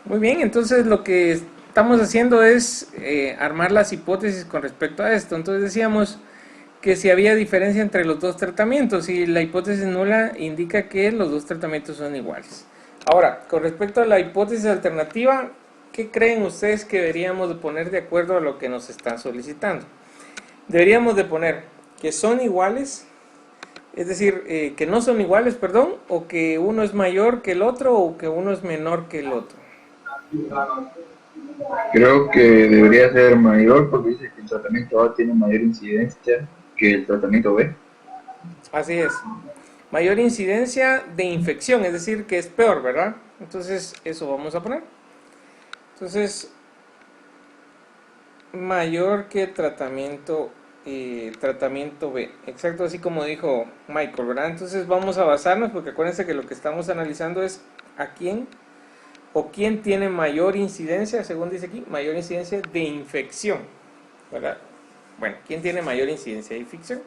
Muy bien, entonces lo que estamos haciendo es armar las hipótesis con respecto a esto. Entonces decíamos que si había diferencia entre los dos tratamientos y la hipótesis nula indica que los dos tratamientos son iguales. Ahora, con respecto a la hipótesis alternativa, ¿qué creen ustedes que deberíamos de poner de acuerdo a lo que nos están solicitando? Deberíamos de poner que son iguales, es decir, que no son iguales, perdón, o que uno es mayor que el otro o que uno es menor que el otro. Creo que debería ser mayor porque dice que el tratamiento A tiene mayor incidencia que el tratamiento B. Así es. Mayor incidencia de infección, es decir, que es peor, ¿verdad? Entonces, eso vamos a poner. Entonces, mayor que tratamiento B. Exacto, así como dijo Michael, ¿verdad? Entonces, vamos a basarnos, porque acuérdense que lo que estamos analizando es a quién o quién tiene mayor incidencia, según dice aquí, mayor incidencia de infección, ¿verdad? Bueno, ¿quién tiene mayor incidencia de infección?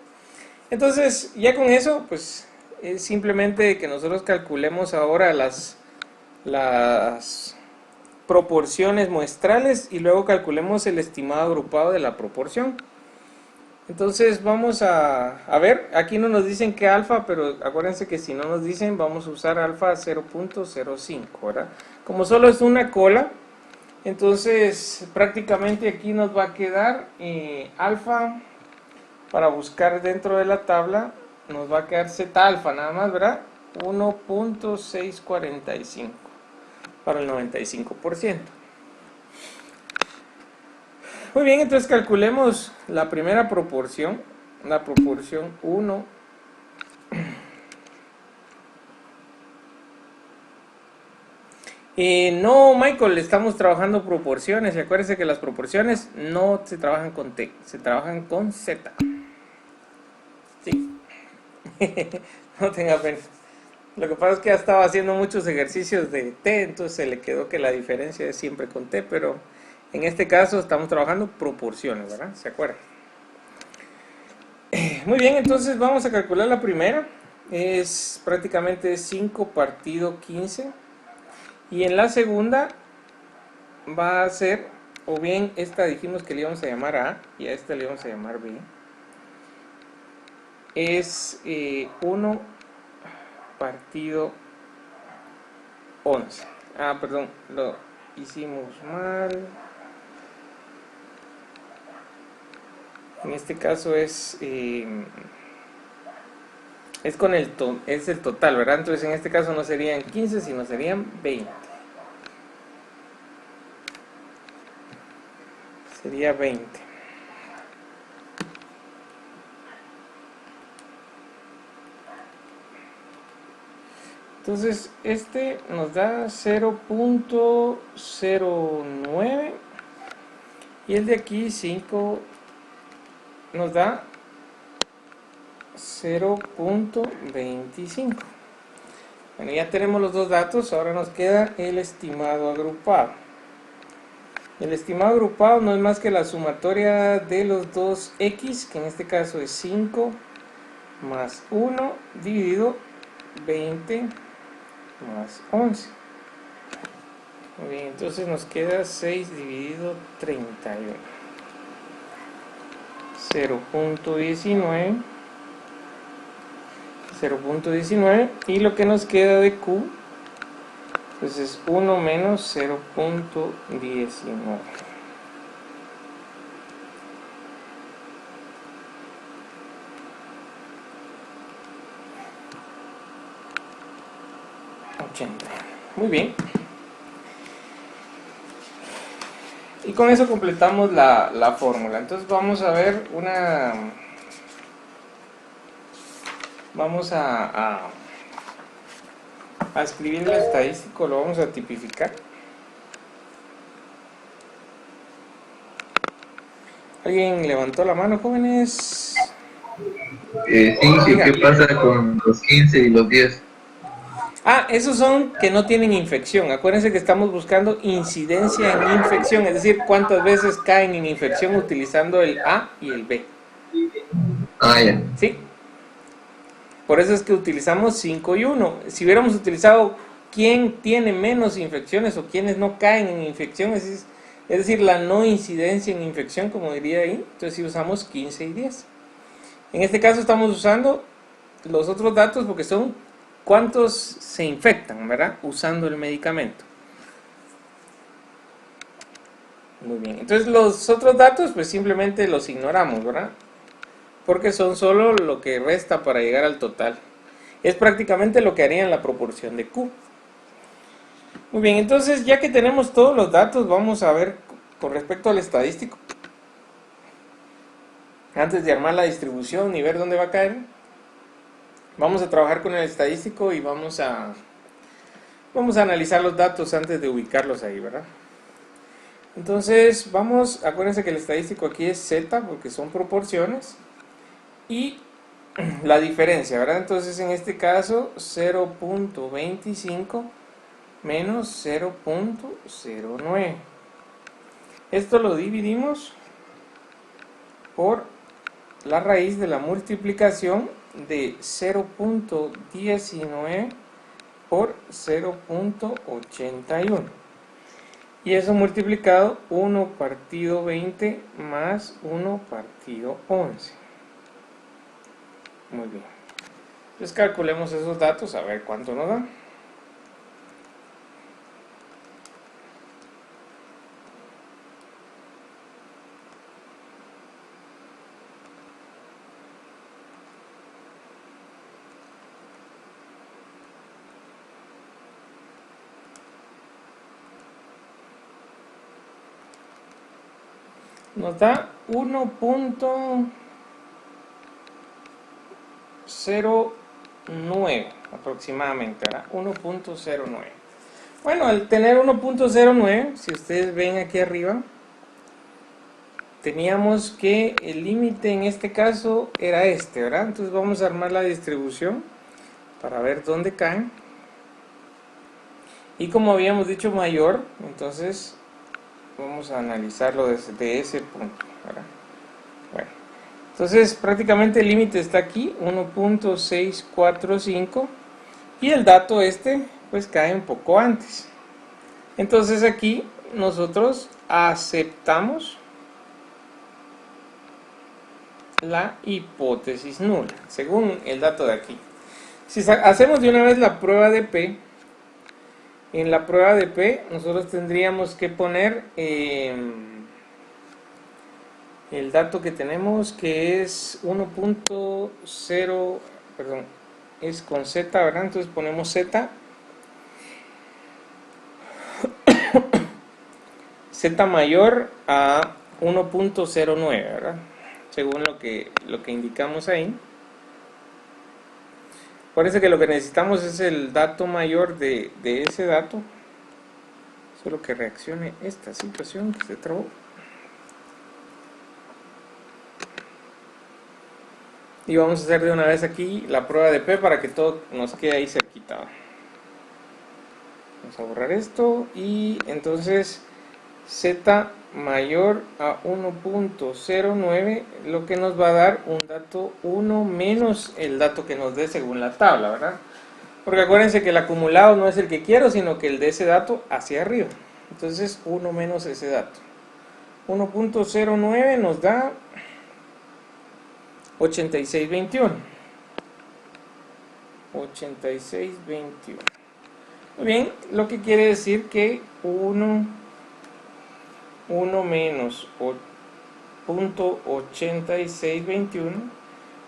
Entonces, ya con eso, pues es simplemente que nosotros calculemos ahora las proporciones muestrales y luego calculemos el estimado agrupado de la proporción. Entonces vamos a ver, aquí no nos dicen qué alfa, pero acuérdense que si no nos dicen vamos a usar alfa 0.05, ¿verdad? Como solo es una cola, entonces prácticamente aquí nos va a quedar alfa, para buscar dentro de la tabla, nos va a quedar Z alfa nada más, ¿verdad? 1.645 para el 95%. Muy bien, entonces calculemos la primera proporción, la proporción 1. No, Michael, estamos trabajando proporciones y acuérdense que las proporciones no se trabajan con T, se trabajan con Z. Sí, no tenga pena. Lo que pasa es que ya estaba haciendo muchos ejercicios de T, entonces se le quedó que la diferencia es siempre con T, pero en este caso estamos trabajando proporciones, ¿verdad? ¿Se acuerdan? Muy bien, entonces vamos a calcular la primera. Es prácticamente 5 partido 15. Y en la segunda va a ser, o bien esta dijimos que le íbamos a llamar A, y a esta le íbamos a llamar B. Es 1 partido 11. Ah, perdón, lo hicimos mal. En este caso es con es el total, ¿verdad? Entonces en este caso no serían 15, sino serían 20. Sería 20. Entonces este nos da 0.09 y el de aquí 5 nos da 0.25. Bueno, ya tenemos los dos datos, ahora nos queda el estimado agrupado. El estimado agrupado no es más que la sumatoria de los dos x, que en este caso es 5 más 1 dividido 20 más 11. Muy bien, entonces nos queda 6 dividido 31. 0.19. 0.19 y lo que nos queda de Q pues es 1 menos 0.19. 80. Muy bien. Y con eso completamos la fórmula. Entonces vamos a ver una... Vamos a escribir el estadístico, lo vamos a tipificar. ¿Alguien levantó la mano, jóvenes? Sí, que Diga. qué pasa con los 15 y los 10. Ah, esos son que no tienen infección. Acuérdense que estamos buscando incidencia en infección, es decir, cuántas veces caen en infección utilizando el A y el B. Ah, ya. ¿Sí? Por eso es que utilizamos 5 y 1. Si hubiéramos utilizado quién tiene menos infecciones o quiénes no caen en infección, es decir, la no incidencia en infección, como diría ahí. Entonces si usamos 15 y 10. En este caso estamos usando los otros datos porque son cuántos se infectan, ¿verdad? Usando el medicamento. Muy bien, entonces los otros datos pues simplemente los ignoramos, ¿verdad? Porque son solo lo que resta para llegar al total. Es prácticamente lo que haría en la proporción de Q. Muy bien, entonces ya que tenemos todos los datos, vamos a ver con respecto al estadístico. Antes de armar la distribución y ver dónde va a caer, vamos a trabajar con el estadístico y vamos a analizar los datos antes de ubicarlos ahí, ¿verdad? Entonces acuérdense que el estadístico aquí es Z porque son proporciones y la diferencia, ¿verdad? Entonces en este caso 0.25 menos 0.09. Esto lo dividimos por la raíz de la multiplicación de 0.19 por 0.81. Y eso multiplicado 1 partido 20 más 1 partido 11. Muy bien. Entonces calculemos esos datos a ver cuánto nos da. Nos da 1.09 aproximadamente, ¿verdad? 1.09. Bueno, al tener 1.09, si ustedes ven aquí arriba, teníamos que el límite en este caso era este, ¿verdad? Entonces vamos a armar la distribución para ver dónde caen. Y como habíamos dicho mayor, entonces vamos a analizarlo desde ese punto, ¿verdad? Bueno, entonces prácticamente el límite está aquí, 1.645, y el dato pues cae un poco antes. Entonces aquí nosotros aceptamos la hipótesis nula, según el dato de aquí. Si hacemos de una vez la prueba de P, en la prueba de P nosotros tendríamos que poner el dato que tenemos, que es 1.0, perdón, es con Z, ¿verdad? Entonces ponemos Z, Z mayor a 1.09, ¿verdad? Según lo que indicamos ahí. Parece que lo que necesitamos es el dato mayor de ese dato. Solo que reaccione esta situación que se trabó. Y vamos a hacer de una vez aquí la prueba de P para que todo nos quede ahí cerquita. Vamos a borrar esto y entonces Z mayor a 1.09, lo que nos va a dar un dato 1 menos el dato que nos dé según la tabla, ¿verdad? Porque acuérdense que el acumulado no es el que quiero, sino que el de ese dato hacia arriba. Entonces 1 menos ese dato. 1.09 nos da 86.21. 86.21. Muy bien, lo que quiere decir que 1 menos 0.8621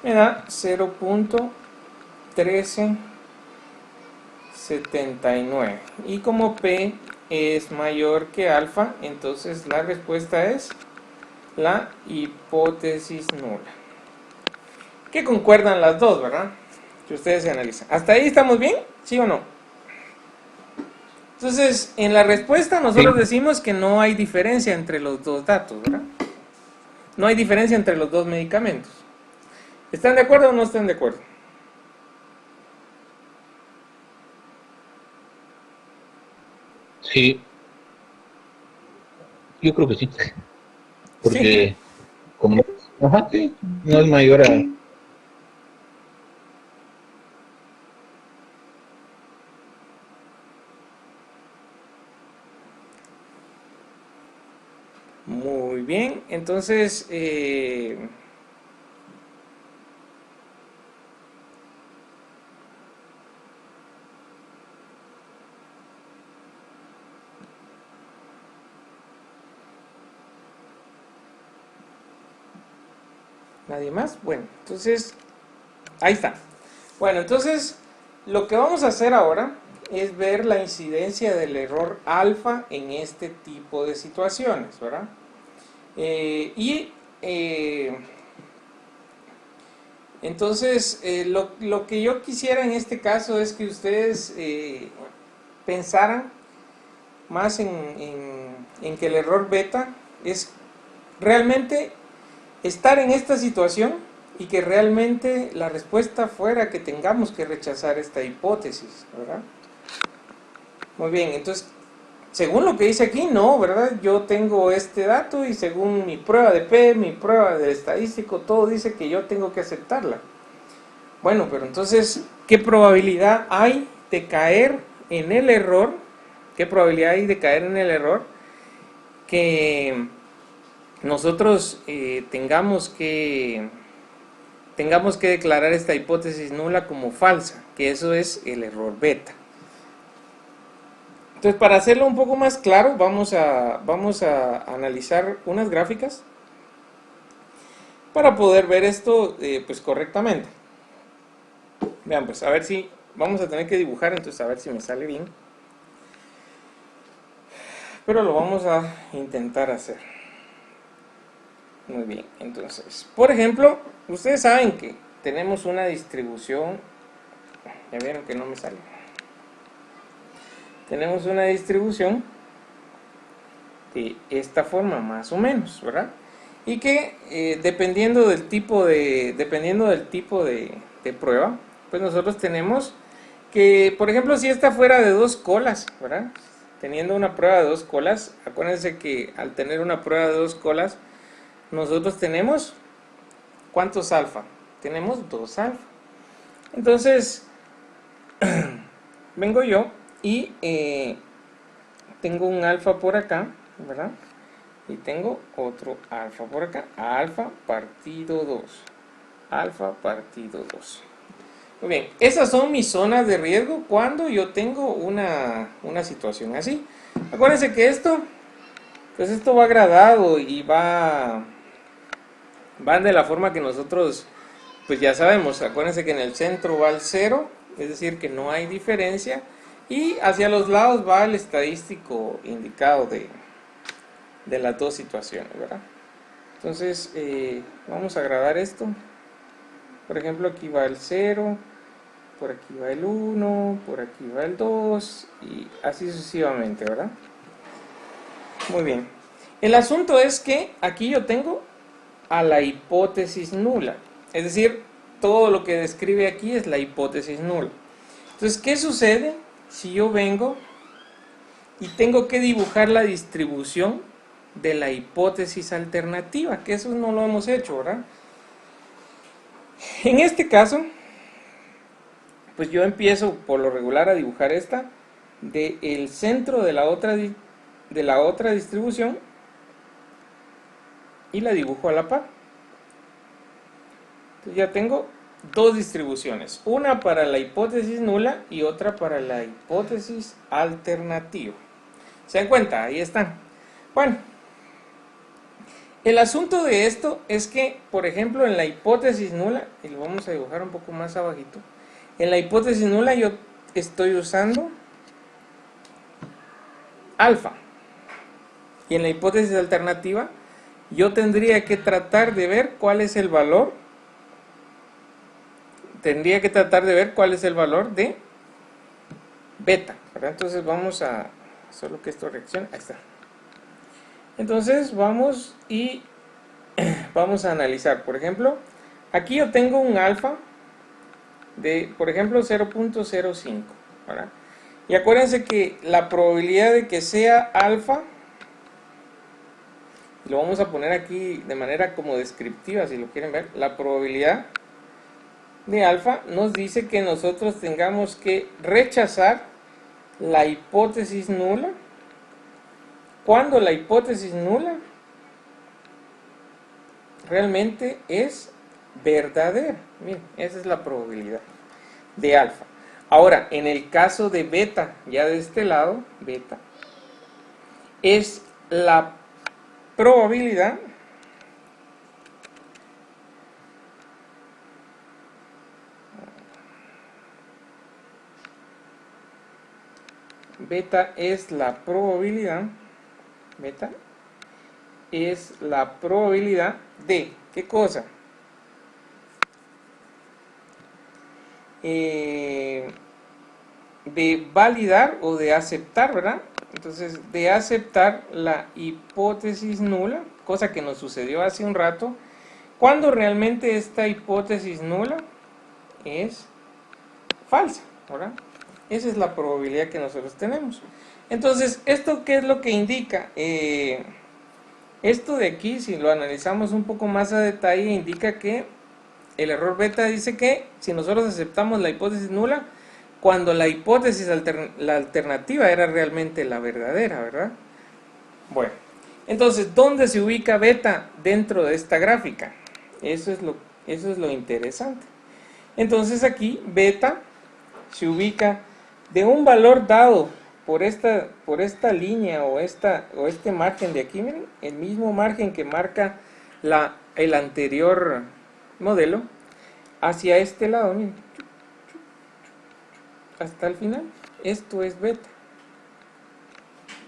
me da 0.1379. Y como P es mayor que alfa, entonces la respuesta es la hipótesis nula. Que concuerdan las dos, ¿verdad? Que ustedes se analizan. ¿Hasta ahí estamos bien? ¿Sí o no? Entonces, en la respuesta nosotros decimos que no hay diferencia entre los dos datos, ¿verdad? No hay diferencia entre los dos medicamentos. ¿Están de acuerdo o no están de acuerdo? Sí, yo creo que sí, Sí. porque como, ajá, sí, no es mayor a, Muy bien, entonces nadie más. Bueno, entonces ahí está. Bueno, entonces lo que vamos a hacer ahora es ver la incidencia del error alfa en este tipo de situaciones, ¿verdad? Entonces, lo que yo quisiera en este caso es que ustedes pensaran más en que el error beta es realmente estar en esta situación y que realmente la respuesta fuera que tengamos que rechazar esta hipótesis, ¿verdad? Muy bien, entonces, según lo que dice aquí, no, ¿verdad? Yo tengo este dato y según mi prueba de P, mi prueba del estadístico, todo dice que yo tengo que aceptarla. Bueno, pero entonces, ¿qué probabilidad hay de caer en el error? ¿Qué probabilidad hay de caer en el error? Que nosotros tengamos que declarar esta hipótesis nula como falsa, que eso es el error beta. Entonces, para hacerlo un poco más claro, vamos a analizar unas gráficas para poder ver esto pues correctamente. Vean, pues a ver si vamos a tener que dibujar, entonces a ver si me sale bien. Pero lo vamos a intentar hacer. Muy bien, entonces, por ejemplo, ustedes saben que tenemos una distribución. Ya vieron que no me sale. Tenemos una distribución de esta forma más o menos, ¿verdad? Y que dependiendo del tipo de prueba, pues nosotros tenemos que, por ejemplo, si esta fuera de 2 colas, ¿verdad? Teniendo una prueba de 2 colas, acuérdense que al tener una prueba de 2 colas, nosotros tenemos, ¿cuántos alfa? Tenemos 2 alfa. Entonces, vengo yo y tengo un alfa por acá, ¿verdad? Y tengo otro alfa por acá, alfa partido 2. Alfa partido 2. Muy bien, esas son mis zonas de riesgo cuando yo tengo una situación así. Acuérdense que esto, pues esto va gradado y van de la forma que nosotros, pues ya sabemos. Acuérdense que en el centro va el 0, es decir, que no hay diferencia. Y hacia los lados va el estadístico indicado de las dos situaciones, ¿verdad? Entonces, vamos a gradar esto. Por ejemplo, aquí va el 0, por aquí va el 1, por aquí va el 2 y así sucesivamente, ¿verdad? Muy bien. El asunto es que aquí yo tengo a la hipótesis nula. Es decir, todo lo que describe aquí es la hipótesis nula. Entonces, ¿qué sucede si yo vengo y tengo que dibujar la distribución de la hipótesis alternativa? Que eso no lo hemos hecho, ¿verdad? En este caso, pues yo empiezo por lo regular a dibujar esta del centro de la otra distribución y la dibujo a la par. Entonces ya tengo 2 distribuciones, una para la hipótesis nula y otra para la hipótesis alternativa. ¿Se dan cuenta? Ahí están. Bueno, el asunto de esto es que, por ejemplo, en la hipótesis nula, y lo vamos a dibujar un poco más abajito, en la hipótesis nula yo estoy usando alfa, y en la hipótesis alternativa yo tendría que tratar de ver cuál es el valor de beta, ¿verdad? Entonces vamos a solo que esto reaccione. Ahí está. Entonces vamos a analizar. Por ejemplo, aquí yo tengo un alfa de, por ejemplo, 0.05, ¿verdad? Y acuérdense que la probabilidad de que sea alfa, lo vamos a poner aquí de manera como descriptiva si lo quieren ver, la probabilidad de alfa nos dice que nosotros tengamos que rechazar la hipótesis nula cuando la hipótesis nula realmente es verdadera. Miren, esa es la probabilidad de alfa. Ahora, en el caso de beta, ya de este lado, beta, es la probabilidad beta es la probabilidad beta es la probabilidad de ¿qué cosa? De validar o de aceptar, ¿verdad? Entonces, de aceptar la hipótesis nula, cosa que nos sucedió hace un rato, cuando realmente esta hipótesis nula es falsa, ¿verdad? Esa es la probabilidad que nosotros tenemos. Entonces, ¿esto qué es lo que indica? Esto de aquí, si lo analizamos un poco más a detalle, indica que el error beta dice que si nosotros aceptamos la hipótesis nula, cuando la hipótesis la alternativa era realmente la verdadera, ¿verdad? Bueno, entonces, ¿dónde se ubica beta dentro de esta gráfica? Eso es lo interesante. Entonces aquí beta se ubica de un valor dado por esta línea o este margen de aquí, miren, el mismo margen que marca el anterior modelo, hacia este lado, miren, hasta el final. Esto es beta.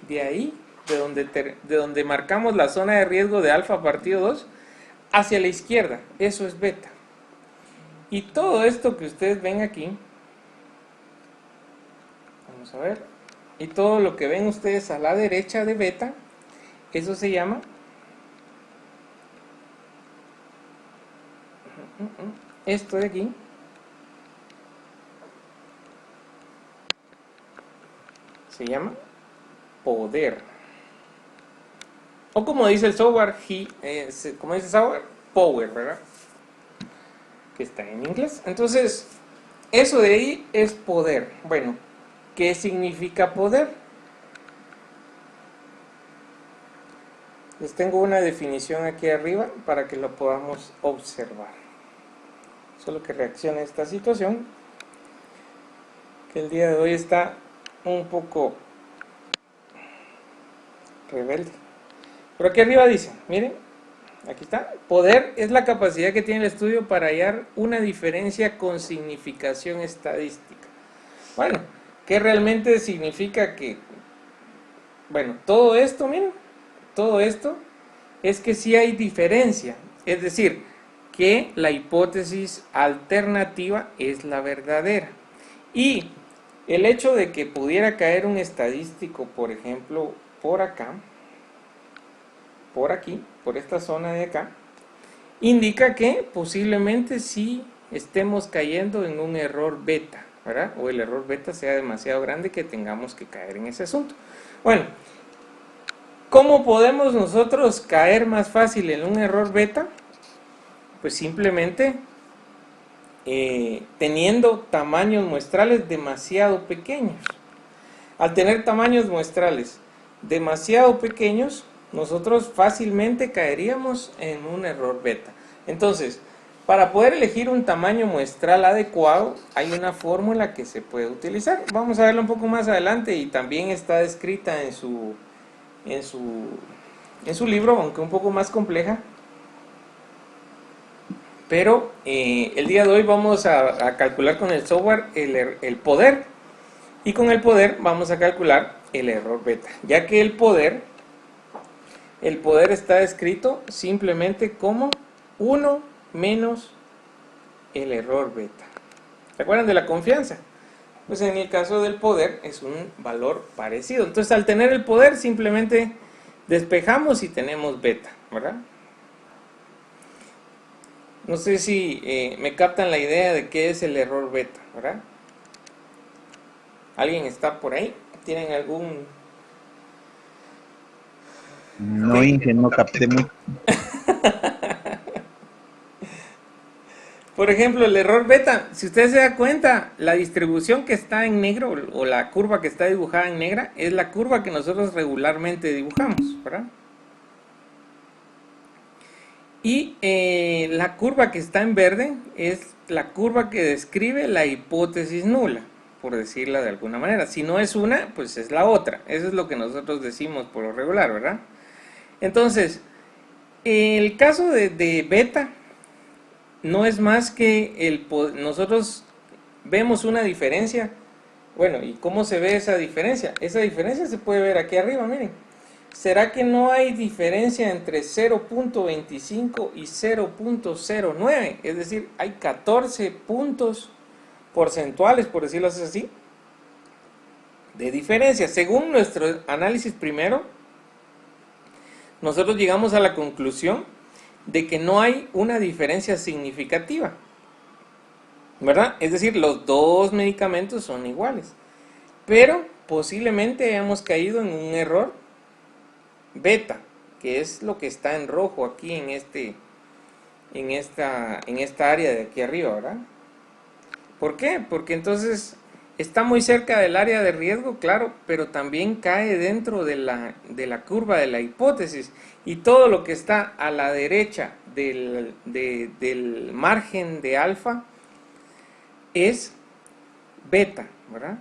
De ahí, de donde marcamos la zona de riesgo de alfa partido 2, hacia la izquierda, eso es beta. Y todo esto que ustedes ven aquí, vamos a ver, y todo lo que ven ustedes a la derecha de beta, eso se llama esto de aquí se llama poder, o como dice el software, como dice el software, power, ¿verdad? Que está en inglés. Entonces, eso de ahí es poder. Bueno, ¿qué significa poder? Les tengo una definición aquí arriba para que lo podamos observar. Solo que reaccione a esta situación, que el día de hoy está un poco rebelde. Pero aquí arriba dice, miren, aquí está, poder es la capacidad que tiene el estudio para hallar una diferencia con significación estadística. Bueno, ¿qué realmente significa que? Bueno, todo esto, miren, todo esto es que sí hay diferencia, es decir, que la hipótesis alternativa es la verdadera. Y el hecho de que pudiera caer un estadístico, por ejemplo, por acá, por aquí, por esta zona de acá, indica que posiblemente sí estemos cayendo en un error beta, ¿verdad? O el error beta sea demasiado grande que tengamos que caer en ese asunto. Bueno, ¿cómo podemos nosotros caer más fácil en un error beta? Pues simplemente teniendo tamaños muestrales demasiado pequeños. Al tener tamaños muestrales demasiado pequeños, nosotros fácilmente caeríamos en un error beta. Entonces, para poder elegir un tamaño muestral adecuado, hay una fórmula que se puede utilizar. Vamos a verla un poco más adelante y también está descrita en su libro, aunque un poco más compleja. Pero el día de hoy vamos a calcular con el software el poder, y con el poder vamos a calcular el error beta, ya que el poder está escrito simplemente como 1 menos el error beta. ¿Se acuerdan de la confianza? Pues en el caso del poder es un valor parecido. Entonces, al tener el poder simplemente despejamos y tenemos beta, ¿verdad? No sé si me captan la idea de qué es el error beta, ¿verdad? ¿Alguien está por ahí? ¿Tienen algún...? No, Inge, no capté mucho. Por ejemplo, el error beta, si usted se da cuenta, la distribución que está en negro o la curva que está dibujada en negra es la curva que nosotros regularmente dibujamos, ¿verdad? Y la curva que está en verde es la curva que describe la hipótesis nula, por decirla de alguna manera. Si no es una, pues es la otra. Eso es lo que nosotros decimos por lo regular, ¿verdad? Entonces, el caso de beta no es más que nosotros vemos una diferencia. Bueno, ¿y cómo se ve esa diferencia? Esa diferencia se puede ver aquí arriba, miren. ¿Será que no hay diferencia entre 0.25 y 0.09? Es decir, hay 14 puntos porcentuales, por decirlo así, de diferencia. Según nuestro análisis primero, nosotros llegamos a la conclusión de que no hay una diferencia significativa, ¿verdad? Es decir, los dos medicamentos son iguales, pero posiblemente hayamos caído en un error beta, que es lo que está en rojo aquí en esta área de aquí arriba, ¿verdad? ¿Por qué? Porque entonces está muy cerca del área de riesgo, claro, pero también cae dentro de la curva de la hipótesis, y todo lo que está a la derecha del margen de alfa es beta, ¿verdad?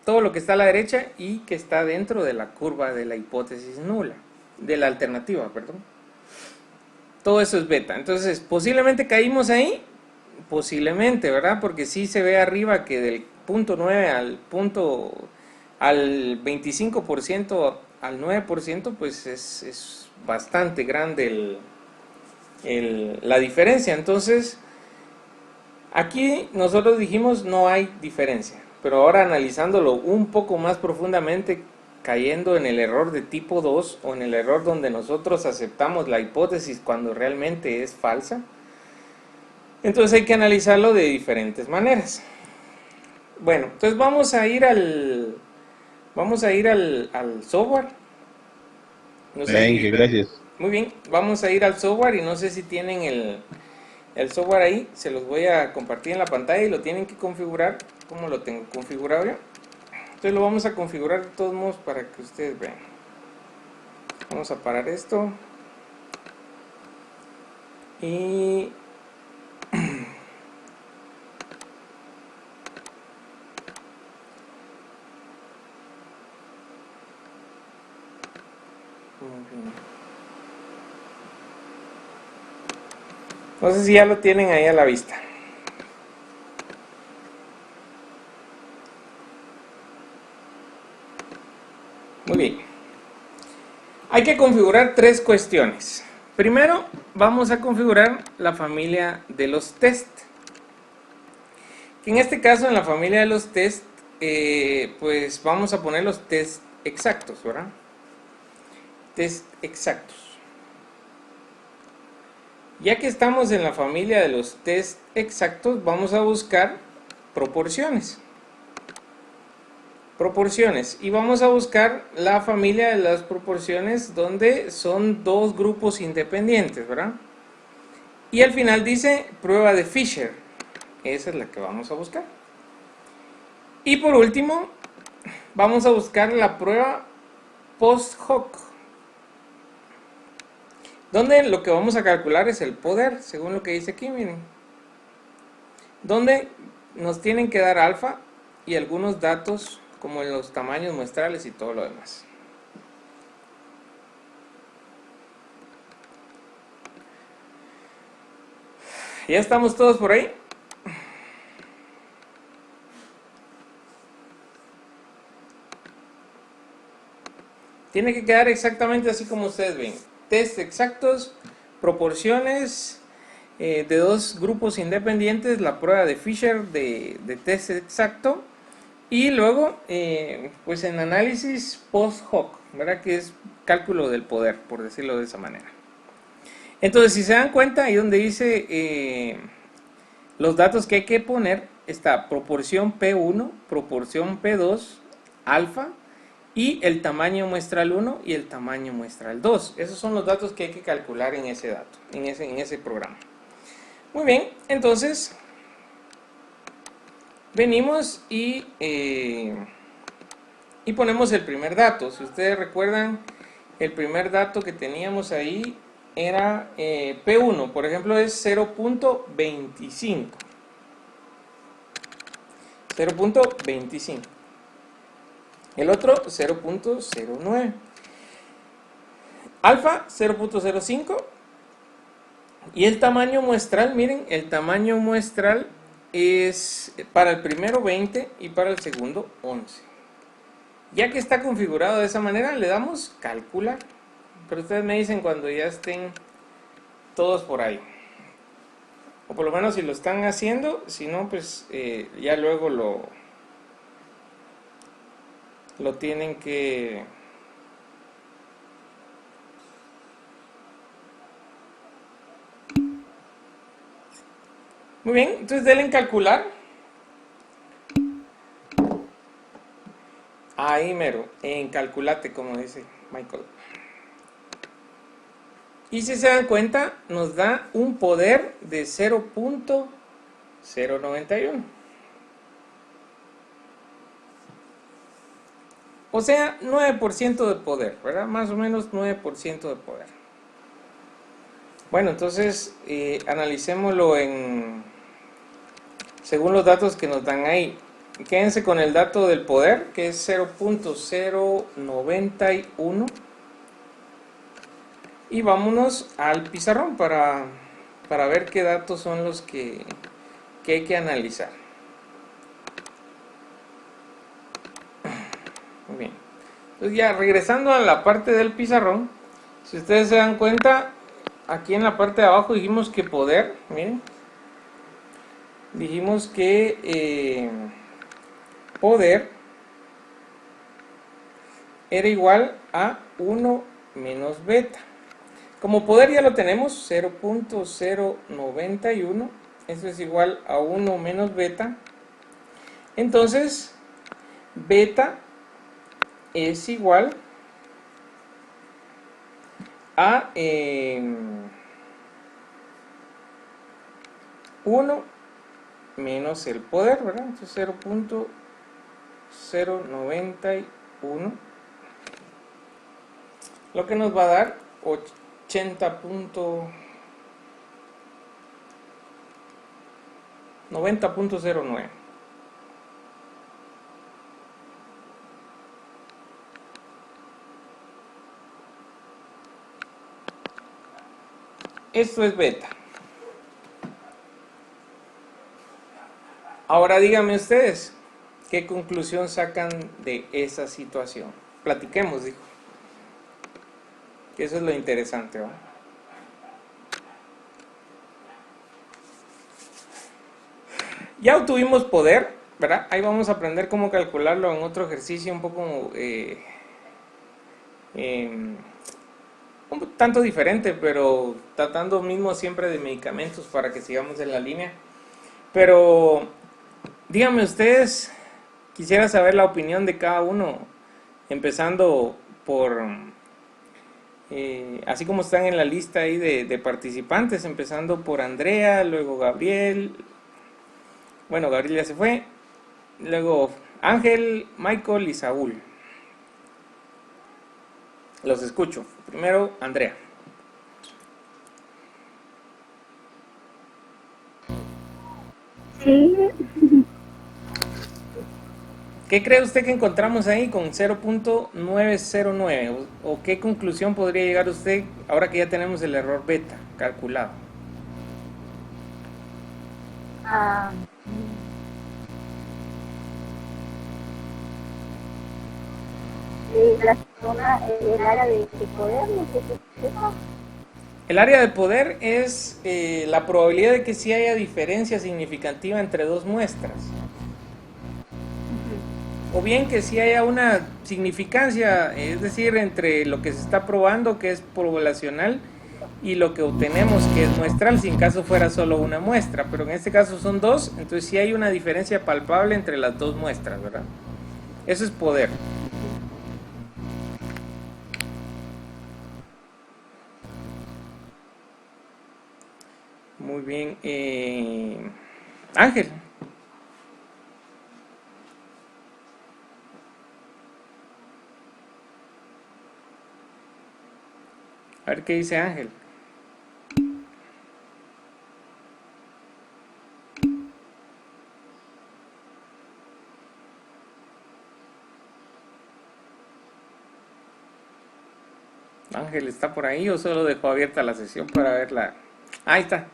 Todo lo que está a la derecha y que está dentro de la curva de la hipótesis nula, de la alternativa, perdón. Todo eso es beta. Entonces, posiblemente caímos ahí, posiblemente, ¿verdad? Porque sí se ve arriba que del punto 9 al 25%, al 9%, pues es bastante grande la diferencia. Entonces, aquí nosotros dijimos no hay diferencia, pero ahora analizándolo un poco más profundamente, cayendo en el error de tipo 2 o en el error donde nosotros aceptamos la hipótesis cuando realmente es falsa, entonces hay que analizarlo de diferentes maneras. Bueno, entonces vamos a ir al software. No sé Venga, gracias. muy bien, vamos a ir al software y no sé si tienen el software ahí, se los voy a compartir en la pantalla y lo tienen que configurar. ¿Cómo lo tengo configurado yo? Entonces lo vamos a configurar de todos modos para que ustedes vean. Vamos a parar esto y no sé si ya lo tienen ahí a la vista. Muy bien. Hay que configurar tres cuestiones. Primero, vamos a configurar la familia de los test. Que en este caso, en la familia de los test, pues vamos a poner los test exactos, ¿verdad? Test exactos. Ya que estamos en la familia de los test exactos, vamos a buscar proporciones. Y vamos a buscar la familia de las proporciones donde son dos grupos independientes, ¿verdad? Y al final dice prueba de Fisher. Esa es la que vamos a buscar. Y por último, vamos a buscar la prueba post hoc, donde lo que vamos a calcular es el poder, según lo que dice aquí, miren. Donde nos tienen que dar alfa y algunos datos como en los tamaños muestrales y todo lo demás. ¿Ya estamos todos por ahí? Tiene que quedar exactamente así como ustedes ven. Test exactos, proporciones de dos grupos independientes, la prueba de Fisher de test exacto, y luego pues en análisis post hoc, ¿verdad? Que es cálculo del poder, por decirlo de esa manera. Entonces, si se dan cuenta, ahí donde dice los datos que hay que poner, está proporción P1, proporción P2, alfa, y el tamaño muestral 1 y el tamaño muestral 2. Esos son los datos que hay que calcular en ese dato, en ese programa. Muy bien, entonces venimos y ponemos el primer dato. Si ustedes recuerdan, el primer dato que teníamos ahí era P1, por ejemplo, es 0.25. 0.25. El otro 0.09. Alfa 0.05. Y el tamaño muestral, miren, el tamaño muestral es para el primero 20 y para el segundo 11. Ya que está configurado de esa manera, le damos calcular. Pero ustedes me dicen cuando ya estén todos por ahí. O por lo menos si lo están haciendo, si no, pues ya luego lo tienen que... Muy bien, entonces denle en calcular. Ahí mero, en calculate, como dice Michael. Y si se dan cuenta, nos da un poder de 0.091. O sea, 9% de poder, ¿verdad? Más o menos 9% de poder. Bueno, entonces analicémoslo según los datos que nos dan ahí. Quédense con el dato del poder, que es 0.091. Y vámonos al pizarrón para ver qué datos son los que hay que analizar. Muy bien. Entonces ya regresando a la parte del pizarrón, si ustedes se dan cuenta, aquí en la parte de abajo dijimos que poder, miren, dijimos que poder era igual a 1 menos beta. Como poder ya lo tenemos, 0.091, eso es igual a 1 menos beta. Entonces, beta es igual a 1 menos el poder, ¿verdad? Entonces 0.091, lo que nos va a dar 90.09. Esto es beta. Ahora díganme ustedes, ¿qué conclusión sacan de esa situación? Platiquemos, dijo. Que eso es lo interesante, ¿va? Ya obtuvimos poder, ¿verdad? Ahí vamos a aprender cómo calcularlo en otro ejercicio un poco un tanto diferente, pero tratando mismo siempre de medicamentos para que sigamos en la línea. Pero díganme ustedes, quisiera saber la opinión de cada uno, empezando por, así como están en la lista ahí de participantes, empezando por Andrea, luego Gabriel, bueno, Gabriel ya se fue, luego Ángel, Michael y Saúl. Los escucho. Primero, Andrea. Sí, ¿Qué cree usted que encontramos ahí con 0.909? ¿O qué conclusión podría llegar usted ahora que ya tenemos el error beta calculado? ah, la zona, el área de poder, no sé qué es eso. El área de poder es la probabilidad de que sí haya diferencia significativa entre dos muestras. O bien que sí haya una significancia, es decir, entre lo que se está probando, que es poblacional, y lo que obtenemos, que es muestral, si en caso fuera solo una muestra. Pero en este caso son dos, entonces sí hay una diferencia palpable entre las dos muestras, ¿verdad? Eso es poder. Muy bien. Ángel. A ver qué dice Ángel. Ángel está por ahí o solo dejó abierta la sesión para verla. Ahí está.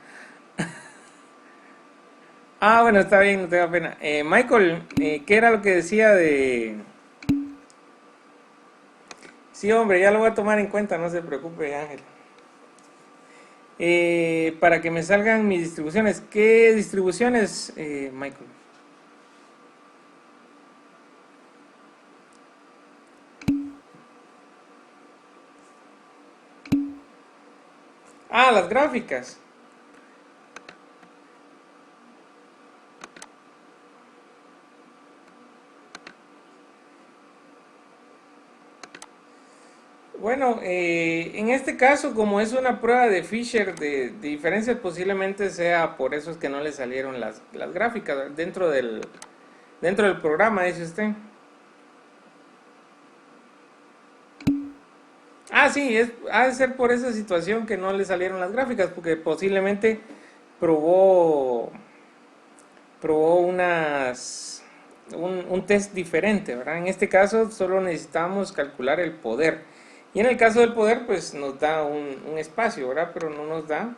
Ah, bueno, está bien, no te da pena. Michael, ¿qué era lo que decía de...? Sí, hombre, ya lo voy a tomar en cuenta, no se preocupe, Ángel. Para que me salgan mis distribuciones. ¿Qué distribuciones, Michael? Ah, las gráficas. Bueno, en este caso, como es una prueba de Fisher de diferencias, posiblemente sea por eso es que no le salieron las gráficas dentro del programa, dice usted. Ah, sí, ha de ser por esa situación que no le salieron las gráficas, porque posiblemente probó, probó un test diferente, ¿verdad? En este caso solo necesitamos calcular el poder. Y en el caso del poder, pues nos da un espacio, ¿verdad? Pero no nos da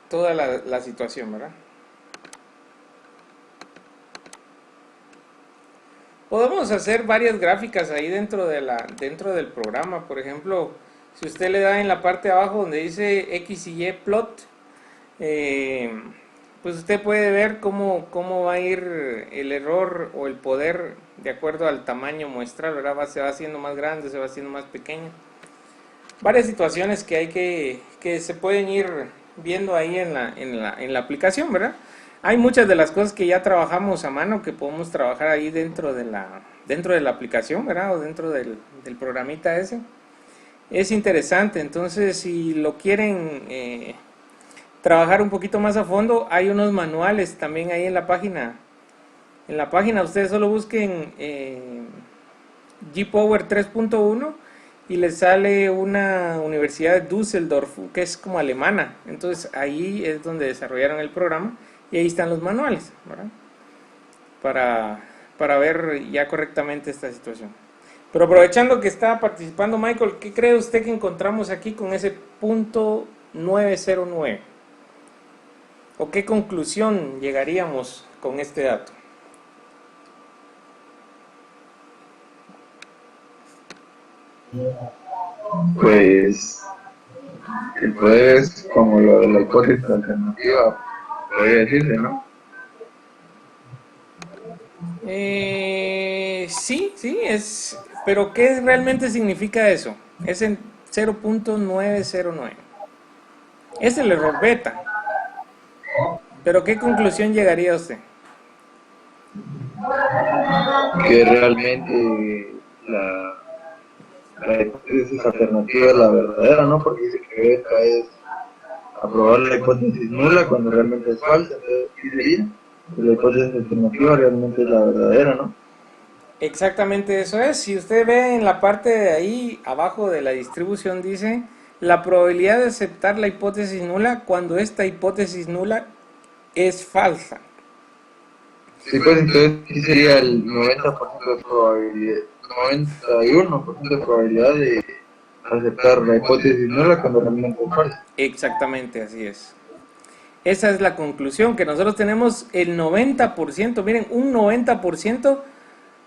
toda la situación, ¿verdad? Podemos hacer varias gráficas ahí dentro del programa. Por ejemplo, si usted le da en la parte de abajo donde dice X y Y plot, pues usted puede ver cómo va a ir el error o el poder de acuerdo al tamaño muestral, ¿verdad? Se va haciendo más grande, se va haciendo más pequeño. Varias situaciones que hay que se pueden ir viendo ahí en la aplicación, ¿verdad? Hay muchas de las cosas que ya trabajamos a mano que podemos trabajar ahí dentro de la aplicación, ¿verdad? O dentro del programita ese. Es interesante, entonces si lo quieren trabajar un poquito más a fondo, hay unos manuales también ahí en la página. En la página ustedes solo busquen GPower 3.1 y les sale una universidad de Düsseldorf que es como alemana. Entonces ahí es donde desarrollaron el programa y ahí están los manuales, ¿verdad? Para ver ya correctamente esta situación. Pero aprovechando que está participando Michael, ¿qué cree usted que encontramos aquí con ese punto 909? ¿O qué conclusión llegaríamos con este dato? Pues el poder es como lo de la hipótesis alternativa, podría decirse, ¿no? Sí, es. Pero ¿qué realmente significa eso? Es en 0.909. Es el error beta. Pero ¿qué conclusión llegaría usted? Que realmente la hipótesis alternativa es la verdadera, ¿no? Porque dice que beta es aprobar la hipótesis nula cuando realmente es falsa, entonces ¿qué sería? La hipótesis alternativa realmente es la verdadera, ¿no? Exactamente eso es. Si usted ve en la parte de ahí abajo de la distribución dice la probabilidad de aceptar la hipótesis nula cuando esta hipótesis nula es falsa. Sí, pues entonces sí sería el 90% de probabilidad, 91% de probabilidad de aceptar la hipótesis nula cuando realmente es falsa. Exactamente, así es. Esa es la conclusión, que nosotros tenemos el 90%, miren, un 90%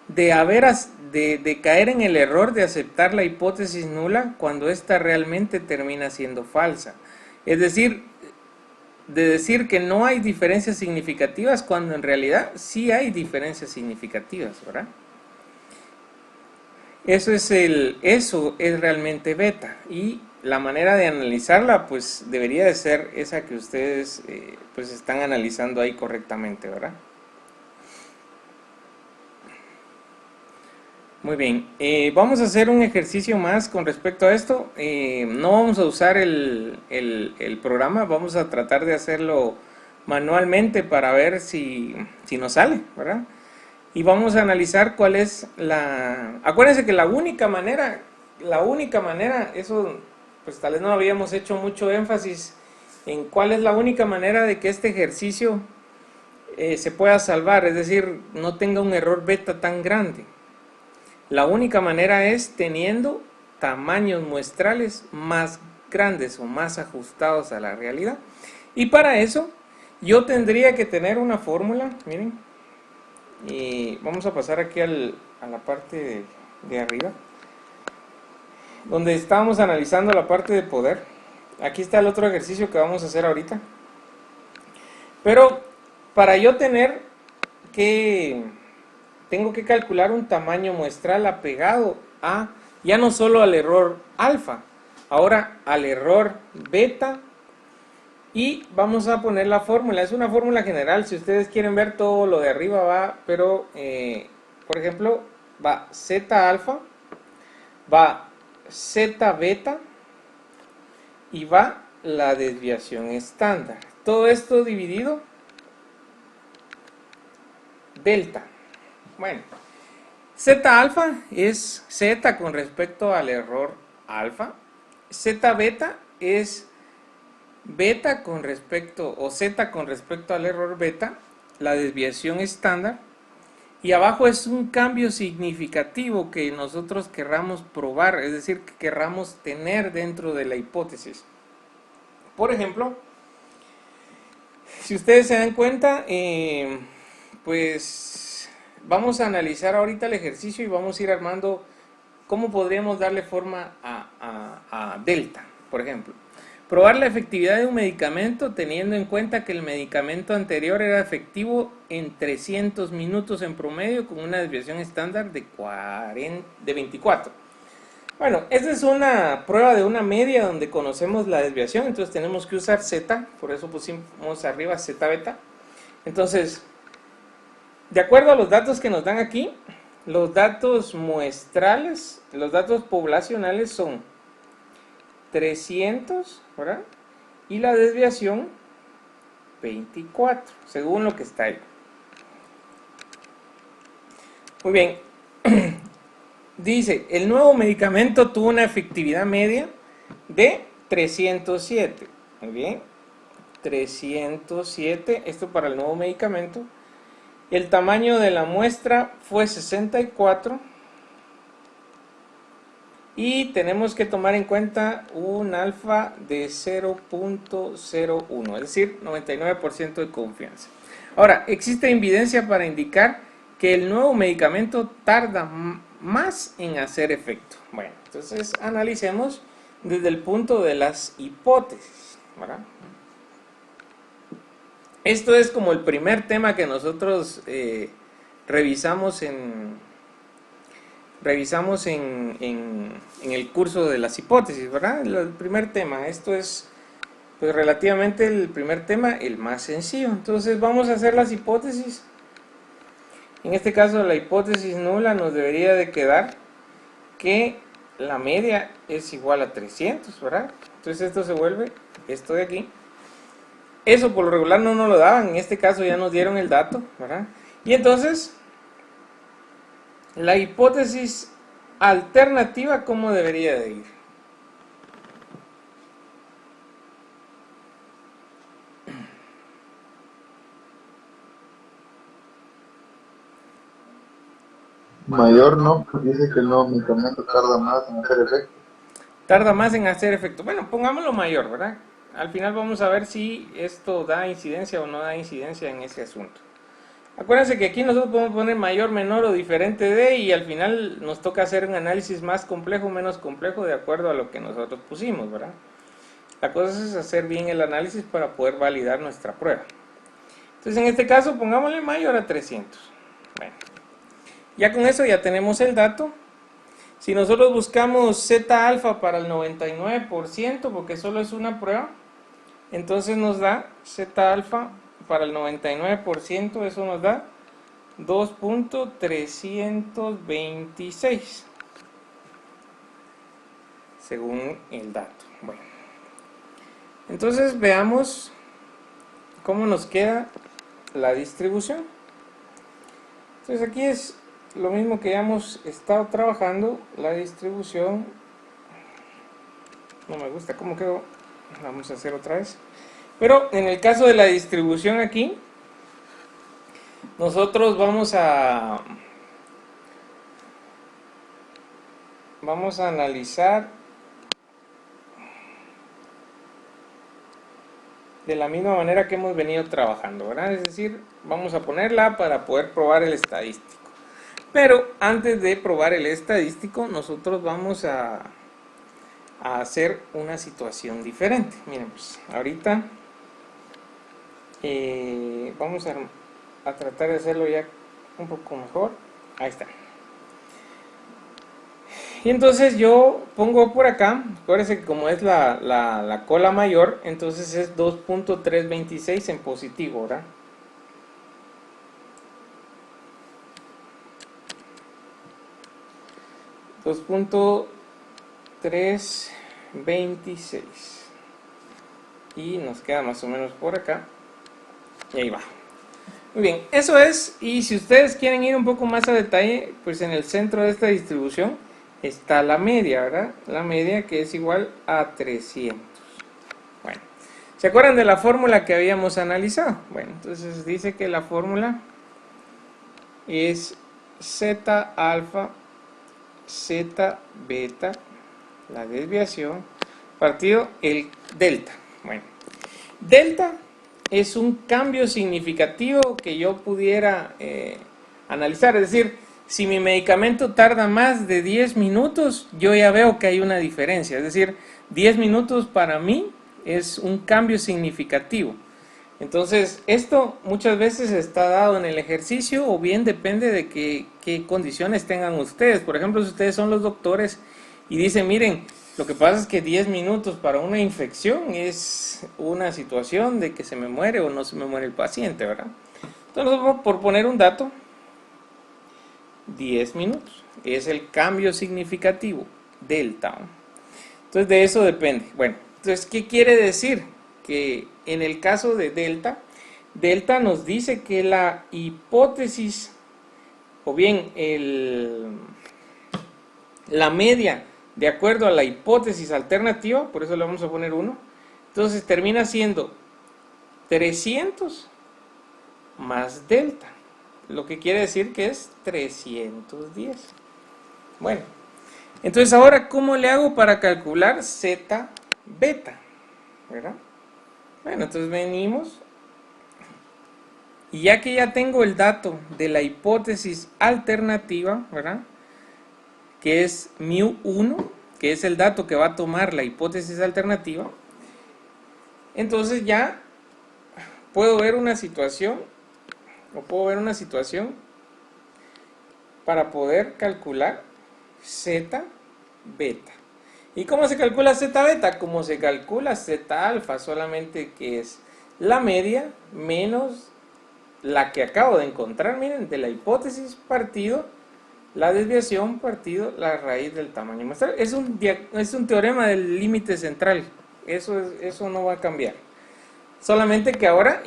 de caer en el error de aceptar la hipótesis nula cuando ésta realmente termina siendo falsa. Es decir, de decir que no hay diferencias significativas cuando en realidad sí hay diferencias significativas, ¿verdad? Eso es realmente beta, y la manera de analizarla pues debería de ser esa que ustedes pues están analizando ahí correctamente, ¿verdad? Muy bien, vamos a hacer un ejercicio más con respecto a esto. No vamos a usar el programa, vamos a tratar de hacerlo manualmente para ver si nos sale, ¿verdad? Y vamos a analizar cuál es Acuérdense que la única manera, eso pues tal vez no habíamos hecho mucho énfasis en cuál es la única manera de que este ejercicio se pueda salvar, es decir, no tenga un error beta tan grande. La única manera es teniendo tamaños muestrales más grandes o más ajustados a la realidad. Y para eso yo tendría que tener una fórmula, miren, y vamos a pasar aquí a la parte de arriba, donde estábamos analizando la parte de poder. Aquí está el otro ejercicio que vamos a hacer ahorita. Pero para yo tener que, tengo que calcular un tamaño muestral apegado a, ya no solo al error alfa, ahora al error beta. Y vamos a poner la fórmula, es una fórmula general, si ustedes quieren ver todo lo de arriba va, pero por ejemplo va Z alfa, va Z beta y va la desviación estándar. Todo esto dividido delta. Bueno, Z alfa es Z con respecto al error alfa, Z beta es beta con respecto, o z con respecto al error beta, la desviación estándar, y abajo es un cambio significativo que nosotros querramos probar, es decir, que querramos tener dentro de la hipótesis. Por ejemplo, si ustedes se dan cuenta, pues vamos a analizar ahorita el ejercicio y vamos a ir armando cómo podríamos darle forma a delta, por ejemplo. Probar la efectividad de un medicamento teniendo en cuenta que el medicamento anterior era efectivo en 300 minutos en promedio con una desviación estándar de 24. Bueno, esta es una prueba de una media donde conocemos la desviación, entonces tenemos que usar Z, por eso pusimos arriba Z beta. Entonces, de acuerdo a los datos que nos dan aquí, los datos muestrales, los datos poblacionales son 300, ¿verdad? Y la desviación 24, según lo que está ahí. Muy bien. Dice, el nuevo medicamento tuvo una efectividad media de 307. Muy bien. 307, esto para el nuevo medicamento. El tamaño de la muestra fue 64. Y tenemos que tomar en cuenta un alfa de 0.01, es decir, 99% de confianza. Ahora, existe evidencia para indicar que el nuevo medicamento tarda más en hacer efecto. Bueno, entonces analicemos desde el punto de las hipótesis, ¿verdad? Esto es como el primer tema que nosotros revisamos en el curso de las hipótesis, ¿verdad? El primer tema, esto es pues relativamente el primer tema, el más sencillo. Entonces vamos a hacer las hipótesis. En este caso la hipótesis nula nos debería de quedar que la media es igual a 300, ¿verdad? Entonces esto se vuelve esto de aquí. Eso por lo regular no nos lo daban, en este caso ya nos dieron el dato, ¿verdad? Y entonces la hipótesis alternativa, ¿cómo debería de ir? Mayor no, porque dice que el nuevo medicamento tarda más en hacer efecto. Tarda más en hacer efecto. Bueno, pongámoslo mayor, ¿verdad? Al final vamos a ver si esto da incidencia o no da incidencia en ese asunto. Acuérdense que aquí nosotros podemos poner mayor, menor o diferente de, y al final nos toca hacer un análisis más complejo o menos complejo de acuerdo a lo que nosotros pusimos, ¿verdad? La cosa es hacer bien el análisis para poder validar nuestra prueba. Entonces en este caso pongámosle mayor a 300. Bueno, ya con eso ya tenemos el dato. Si nosotros buscamos Z alfa para el 99%, porque solo es una prueba, entonces nos da Z alfa para el 99%, eso nos da 2.326 según el dato. Bueno, entonces veamos cómo nos queda la distribución. Entonces aquí es lo mismo que ya hemos estado trabajando, la distribución. No me gusta cómo quedó, vamos a hacer otra vez. Pero en el caso de la distribución aquí, nosotros vamos a vamos a analizar de la misma manera que hemos venido trabajando, ¿verdad? Es decir, vamos a ponerla para poder probar el estadístico. Pero antes de probar el estadístico, nosotros vamos a hacer una situación diferente. Miren, pues ahorita vamos a tratar de hacerlo ya un poco mejor. Ahí está. Y entonces yo pongo por acá, acuérdense que como es la cola mayor, entonces es 2.326 en positivo, ¿verdad? $2.326 y nos queda más o menos por acá y ahí va. Muy bien, eso es. Y si ustedes quieren ir un poco más a detalle, pues en el centro de esta distribución está la media, ¿verdad? La media que es igual a 300. Bueno, ¿se acuerdan de la fórmula que habíamos analizado? Bueno, entonces dice que la fórmula es Z alfa, Z beta, la desviación, partido el delta. Bueno, delta es un cambio significativo que yo pudiera analizar. Es decir, si mi medicamento tarda más de 10 minutos, yo ya veo que hay una diferencia. Es decir, 10 minutos para mí es un cambio significativo. Entonces, esto muchas veces está dado en el ejercicio o bien depende de qué condiciones tengan ustedes. Por ejemplo, si ustedes son los doctores y dicen, miren, lo que pasa es que 10 minutos para una infección es una situación de que se me muere o no se me muere el paciente, ¿verdad? Entonces, por poner un dato, 10 minutos es el cambio significativo, delta. Entonces, de eso depende. Bueno, entonces, ¿qué quiere decir? Que en el caso de delta, delta nos dice que la hipótesis, o bien la media, de acuerdo a la hipótesis alternativa, por eso le vamos a poner 1, entonces termina siendo 300 más delta, lo que quiere decir que es 310. Bueno, entonces ahora, ¿cómo le hago para calcular Z beta? ¿Verdad? Bueno, entonces venimos y ya que ya tengo el dato de la hipótesis alternativa, ¿verdad? Que es μ1, que es el dato que va a tomar la hipótesis alternativa, entonces ya puedo ver una situación, para poder calcular Z beta. ¿Y cómo se calcula Z beta? Como se calcula Z alfa, solamente que es la media menos la que acabo de encontrar, miren, de la hipótesis partido la desviación partido la raíz del tamaño muestral. Es un teorema del límite central, eso no va a cambiar. Solamente que ahora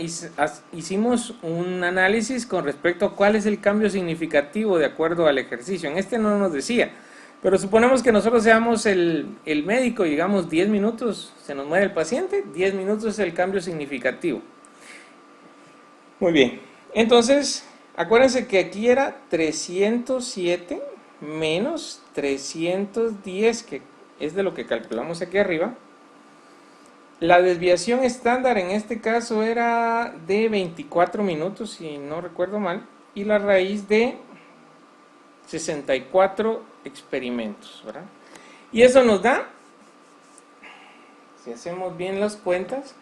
hicimos un análisis con respecto a cuál es el cambio significativo de acuerdo al ejercicio. En este no nos decía, pero suponemos que nosotros seamos el médico y digamos 10 minutos se nos muere el paciente, 10 minutos es el cambio significativo. Muy bien, entonces acuérdense que aquí era 307 menos 310, que es de lo que calculamos aquí arriba. La desviación estándar en este caso era de 24 minutos, si no recuerdo mal, y la raíz de 64 experimentos, ¿verdad? Y eso nos da, si hacemos bien las cuentas,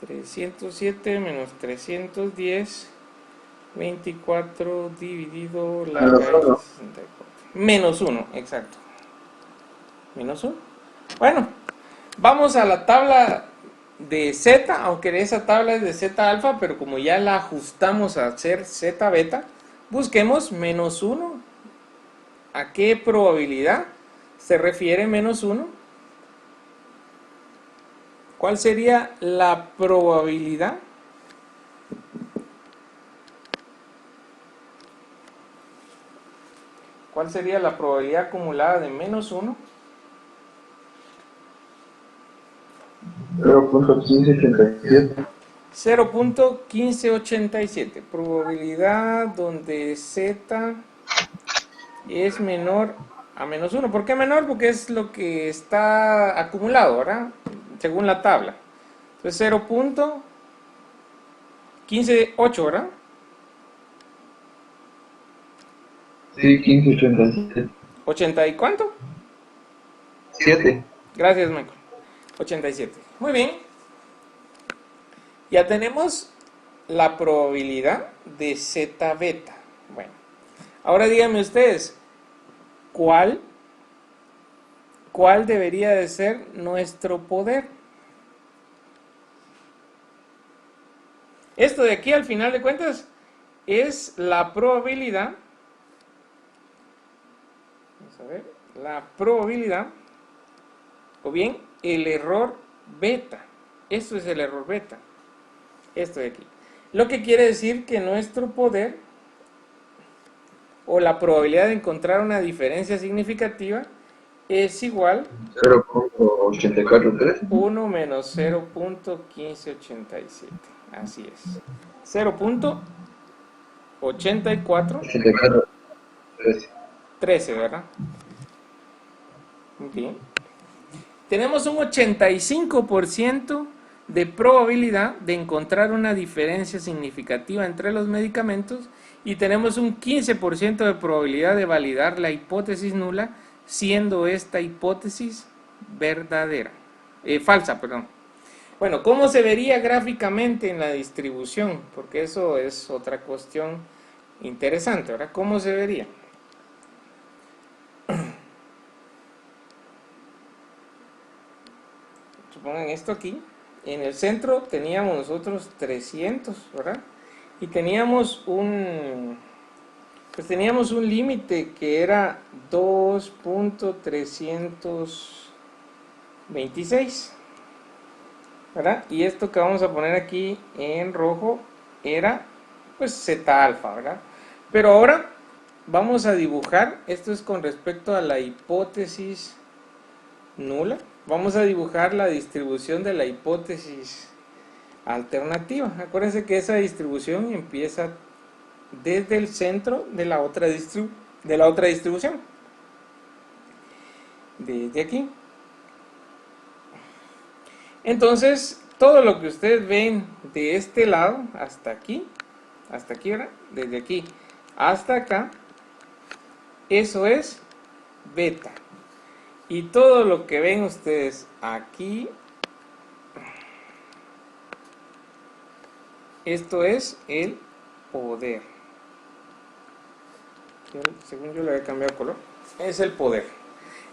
307 menos 310, 24 dividido la raíz de 64. Menos 1, exacto. Menos 1. Bueno, vamos a la tabla de Z, aunque esa tabla es de Z alfa, pero como ya la ajustamos a ser Z beta, busquemos menos 1. ¿A qué probabilidad se refiere menos 1? ¿Cuál sería la probabilidad? ¿Cuál sería la probabilidad acumulada de menos 1? 0.1587. 0.1587. Probabilidad donde Z es menor a menos 1. ¿Por qué menor? Porque es lo que está acumulado, ¿verdad? Según la tabla. Entonces 0.158, ¿verdad? Sí, 1587. ¿80 y cuánto? 7. Gracias, Michael. 87. Muy bien. Ya tenemos la probabilidad de zeta beta. Bueno, ahora díganme ustedes, ¿cuál debería de ser nuestro poder? Esto de aquí, al final de cuentas, es la probabilidad. Vamos a ver, la probabilidad, o bien el error beta. Esto es el error beta. Esto de aquí. Lo que quiere decir que nuestro poder, o la probabilidad de encontrar una diferencia significativa, es igual 0.843. 1 menos 0.1587. Así es. 0.8413, 84. 13. ¿verdad? Muy bien. Tenemos un 85% de probabilidad de encontrar una diferencia significativa entre los medicamentos y tenemos un 15% de probabilidad de validar la hipótesis nula, siendo esta hipótesis verdadera. Falsa, perdón. Bueno, ¿cómo se vería gráficamente en la distribución? Porque eso es otra cuestión interesante, ¿verdad? ¿Cómo se vería? Supongan esto aquí. En el centro teníamos nosotros 300, ¿verdad? Y teníamos un límite que era 2.326, ¿verdad? Y esto que vamos a poner aquí en rojo era pues zeta alfa, ¿verdad? Pero ahora vamos a dibujar, esto es con respecto a la hipótesis nula, vamos a dibujar la distribución de la hipótesis alternativa. Acuérdense que esa distribución empieza desde el centro de la otra distribución, desde aquí. Entonces, todo lo que ustedes ven de este lado hasta aquí, ¿verdad? Desde aquí hasta acá, eso es beta. Y todo lo que ven ustedes aquí, esto es el poder. Según yo le había cambiado color, es el poder.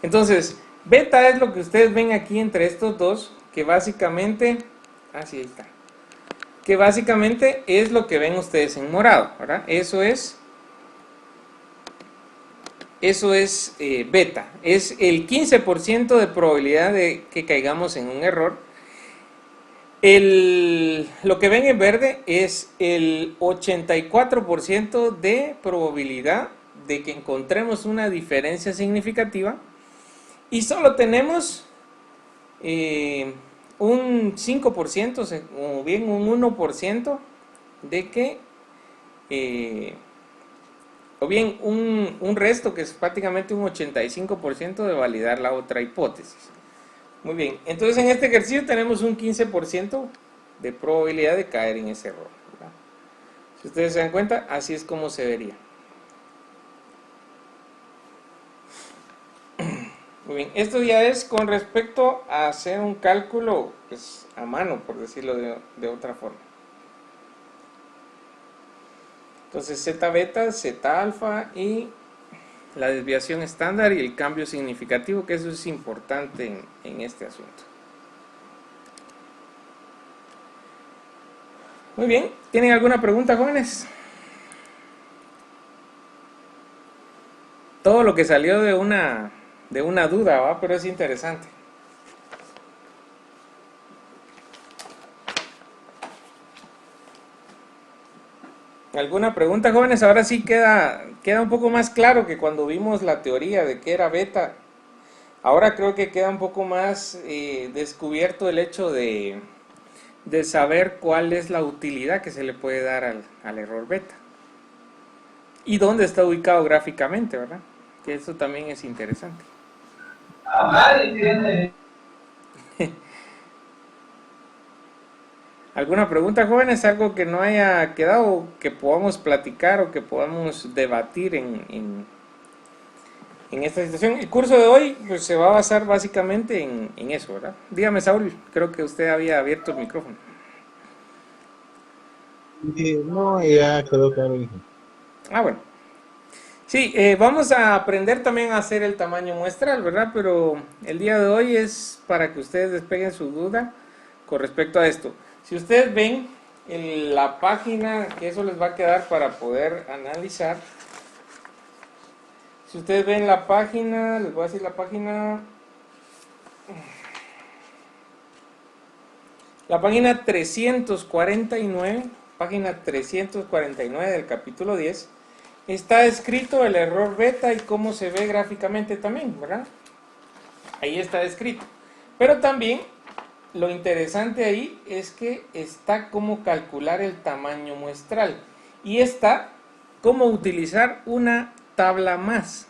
Entonces, beta es lo que ustedes ven aquí entre estos dos, que básicamente, así está, que básicamente es lo que ven ustedes en morado, ¿verdad? Eso es beta, es el 15% de probabilidad de que caigamos en un error. Lo que ven en verde es el 84% de probabilidad de que encontremos una diferencia significativa, y solo tenemos un 5% o bien un 1% de que o bien un resto que es prácticamente un 85% de validar la otra hipótesis. Muy bien, entonces en este ejercicio tenemos un 15% de probabilidad de caer en ese error, ¿verdad? Si ustedes se dan cuenta, así es como se vería. Muy bien, esto ya es con respecto a hacer un cálculo pues, a mano, por decirlo de otra forma. Entonces zeta beta, zeta alfa y la desviación estándar y el cambio significativo, que eso es importante en este asunto. Muy bien, ¿tienen alguna pregunta, jóvenes? Todo lo que salió de una duda, ¿va? Pero es interesante. ¿Alguna pregunta, jóvenes? Ahora sí queda un poco más claro que cuando vimos la teoría de que era beta. Ahora creo que queda un poco más descubierto el hecho de de saber cuál es la utilidad que se le puede dar al error beta y dónde está ubicado gráficamente, ¿verdad? Que eso también es interesante. ¿Alguna pregunta, jóvenes? ¿Algo que no haya quedado, que podamos platicar o que podamos debatir en esta situación? El curso de hoy pues, se va a basar básicamente en eso, ¿verdad? Dígame, Saúl, creo que usted había abierto el micrófono. No, ya quedó claro, hijo. Ah, bueno. Sí, vamos a aprender también a hacer el tamaño muestral, ¿verdad? Pero el día de hoy es para que ustedes despeguen su duda con respecto a esto. Si ustedes ven en la página, que eso les va a quedar para poder analizar. Si ustedes ven la página, les voy a decir la página 349, página 349 del capítulo 10, está escrito el error beta y cómo se ve gráficamente también, ¿verdad? Ahí está escrito. Pero también lo interesante ahí es que está cómo calcular el tamaño muestral y está cómo utilizar una tabla más,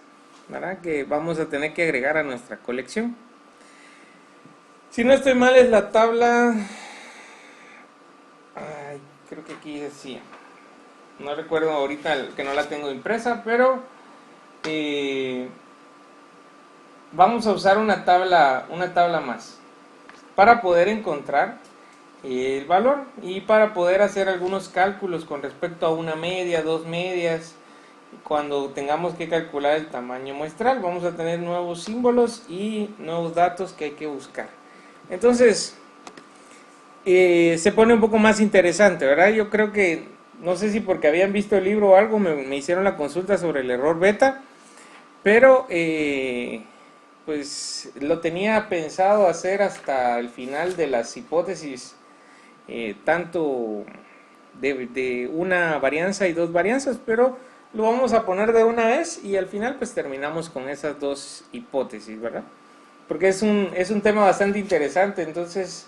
¿verdad? Que vamos a tener que agregar a nuestra colección. Si no estoy mal es la tabla... Ay, creo que aquí decía. No recuerdo ahorita que no la tengo impresa, pero vamos a usar una tabla más para poder encontrar el valor y para poder hacer algunos cálculos con respecto a una media, dos medias. Cuando tengamos que calcular el tamaño muestral, vamos a tener nuevos símbolos y nuevos datos que hay que buscar. Entonces, se pone un poco más interesante, ¿verdad? Yo creo que, no sé si porque habían visto el libro o algo, me hicieron la consulta sobre el error beta, pero pues lo tenía pensado hacer hasta el final de las hipótesis, tanto de una varianza y dos varianzas, pero lo vamos a poner de una vez y al final pues terminamos con esas dos hipótesis, ¿verdad? Porque es un tema bastante interesante, entonces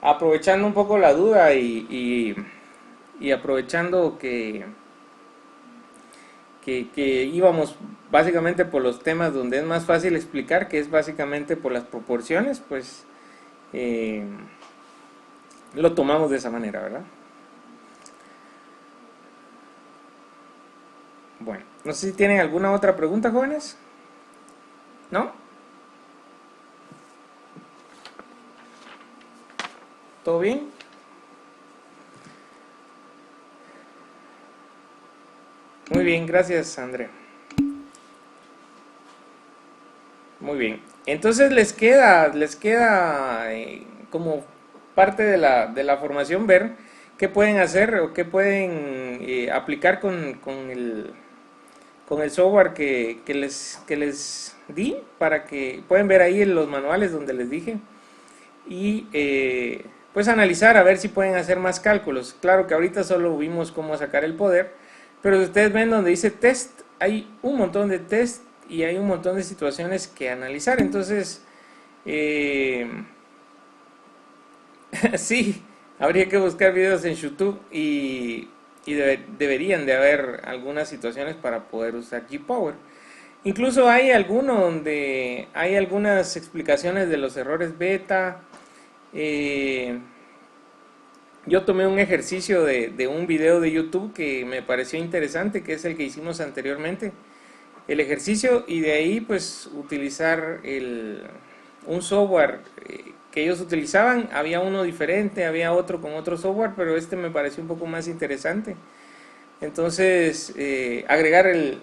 aprovechando un poco la duda y aprovechando que íbamos básicamente por los temas donde es más fácil explicar, que es básicamente por las proporciones, pues lo tomamos de esa manera, ¿verdad? Bueno, no sé si tienen alguna otra pregunta, jóvenes. ¿No? ¿Todo bien? Muy bien, gracias, Andrea. Muy bien. Entonces les queda como parte de la formación ver qué pueden hacer o qué pueden aplicar con el software que les di, para que pueden ver ahí en los manuales donde les dije y pues analizar a ver si pueden hacer más cálculos. Claro que ahorita solo vimos cómo sacar el poder, pero si ustedes ven donde dice test, hay un montón de test y hay un montón de situaciones que analizar. Entonces sí, habría que buscar videos en YouTube y deberían de haber algunas situaciones para poder usar Gpower. Incluso hay alguno donde hay algunas explicaciones de los errores beta. Yo tomé un ejercicio de un video de YouTube que me pareció interesante, que es el que hicimos anteriormente, el ejercicio, y de ahí pues utilizar un software que ellos utilizaban. Había uno diferente, había otro con otro software, pero este me pareció un poco más interesante. Entonces agregar el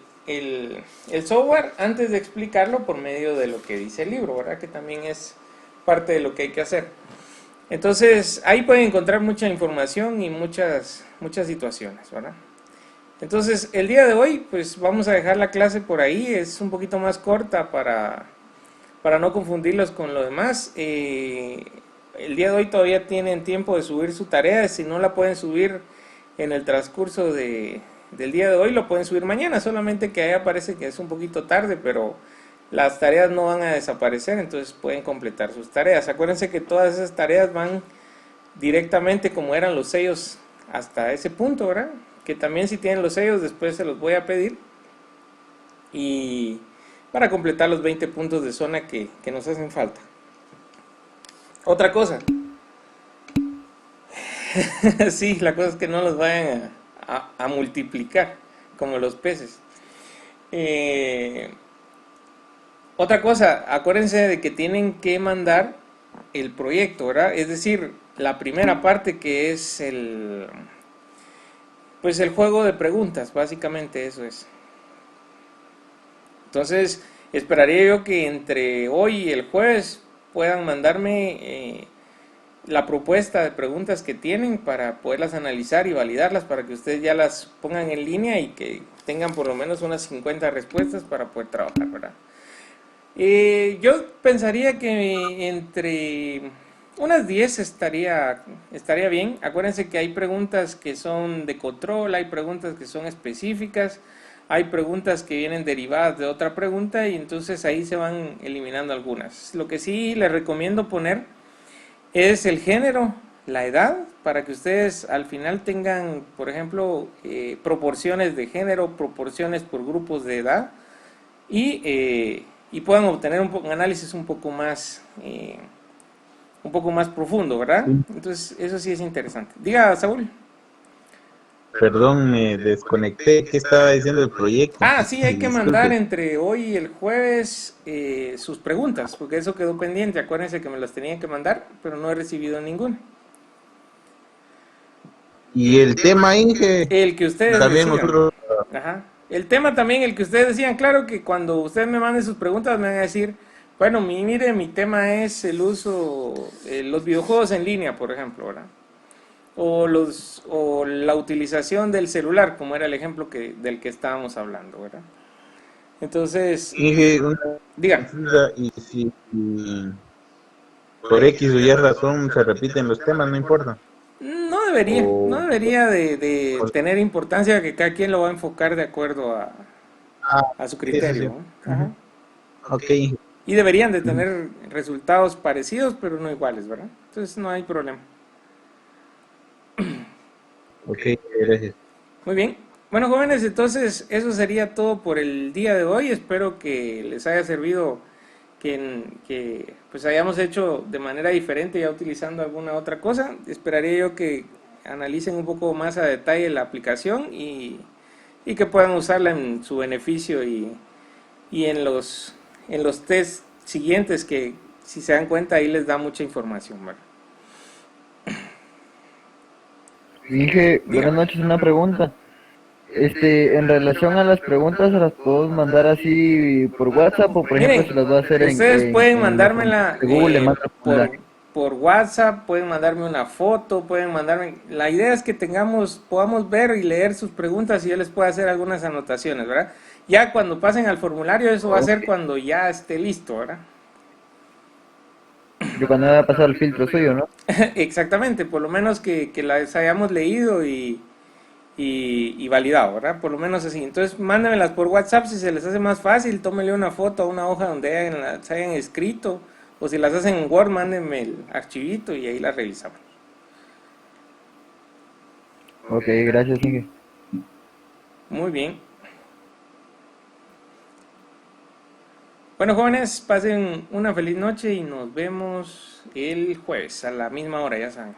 software antes de explicarlo por medio de lo que dice el libro, ¿verdad? Que también es parte de lo que hay que hacer. Entonces ahí pueden encontrar mucha información y muchas situaciones, ¿verdad? Entonces el día de hoy pues vamos a dejar la clase por ahí, es un poquito más corta para no confundirlos con lo demás. El día de hoy todavía tienen tiempo de subir su tarea, si no la pueden subir en el transcurso del día de hoy, lo pueden subir mañana, solamente que ahí aparece que es un poquito tarde, pero las tareas no van a desaparecer, entonces pueden completar sus tareas. Acuérdense que todas esas tareas van directamente como eran los sellos hasta ese punto, ¿verdad? Que también si tienen los sellos después se los voy a pedir. Y para completar los 20 puntos de zona que nos hacen falta. Otra cosa. Sí, la cosa es que no los vayan a multiplicar como los peces. Otra cosa, acuérdense de que tienen que mandar el proyecto, ¿verdad? Es decir, la primera parte que es pues el juego de preguntas, básicamente eso es. Entonces, esperaría yo que entre hoy y el jueves puedan mandarme la propuesta de preguntas que tienen para poderlas analizar y validarlas para que ustedes ya las pongan en línea y que tengan por lo menos unas 50 respuestas para poder trabajar, ¿verdad? Yo pensaría que entre unas 10 estaría bien. Acuérdense que hay preguntas que son de control, hay preguntas que son específicas, hay preguntas que vienen derivadas de otra pregunta y entonces ahí se van eliminando algunas. Lo que sí les recomiendo poner es el género, la edad, para que ustedes al final tengan, por ejemplo, proporciones de género, proporciones por grupos de edad y puedan obtener un análisis un poco más profundo, ¿verdad? Sí. Entonces, eso sí es interesante. Diga, Saúl. Perdón, me desconecté. ¿Qué estaba diciendo el proyecto? Ah, sí, hay que mandar Disculpe. entre hoy y el jueves sus preguntas, porque eso quedó pendiente. Acuérdense que me las tenían que mandar, pero no he recibido ninguna. Y el tema, Inge, El que ustedes también decían. nosotros. Ajá. El tema también, el que ustedes decían, claro que cuando ustedes me manden sus preguntas me van a decir, bueno, mire, mi tema es el uso, los videojuegos en línea, por ejemplo, ¿verdad? O la utilización del celular, como era el ejemplo del que estábamos hablando, ¿verdad? Entonces, Inge, una digan. duda, y si por X o Y razón se repiten los temas, no importa. No O, debería de o- tener importancia que cada quien lo va a enfocar de acuerdo ah, a su eso criterio, sí. ¿no? Ajá. Ujú. Ok, Inge. Y deberían de Ujú. tener resultados parecidos, pero no iguales, ¿verdad? Entonces no hay problema. Ok, gracias. Muy bien. Bueno, jóvenes, entonces eso sería todo por el día de hoy. Espero que les haya servido, que pues hayamos hecho de manera diferente ya utilizando alguna otra cosa. Esperaría yo que analicen un poco más a detalle la aplicación y que puedan usarla en su beneficio y en los test siguientes que si se dan cuenta ahí les da mucha información, ¿verdad? Dije, Diga. buenas noches, una pregunta. En relación a las preguntas, ¿se las puedo mandar así por WhatsApp o, por ejemplo, Miren, se las va a hacer ustedes pueden en la forma mandármela de Google, le mando el formulario? por WhatsApp, pueden mandarme una foto, pueden mandarme... La idea es que podamos ver y leer sus preguntas y yo les pueda hacer algunas anotaciones, ¿verdad? Ya cuando pasen al formulario, eso va a Ok. ser cuando ya esté listo, ¿verdad? Yo cuando me va a pasar el filtro suyo, ¿no? Exactamente, por lo menos que las hayamos leído y validado, ¿verdad? Por lo menos así. Entonces, mándenmelas por WhatsApp si se les hace más fácil, tómenle una foto a una hoja donde se hayan escrito, o si las hacen en Word, mándenme el archivito y ahí las revisamos. Ok, gracias, Inge. Muy bien. Bueno, jóvenes, pasen una feliz noche y nos vemos el jueves a la misma hora, ya saben.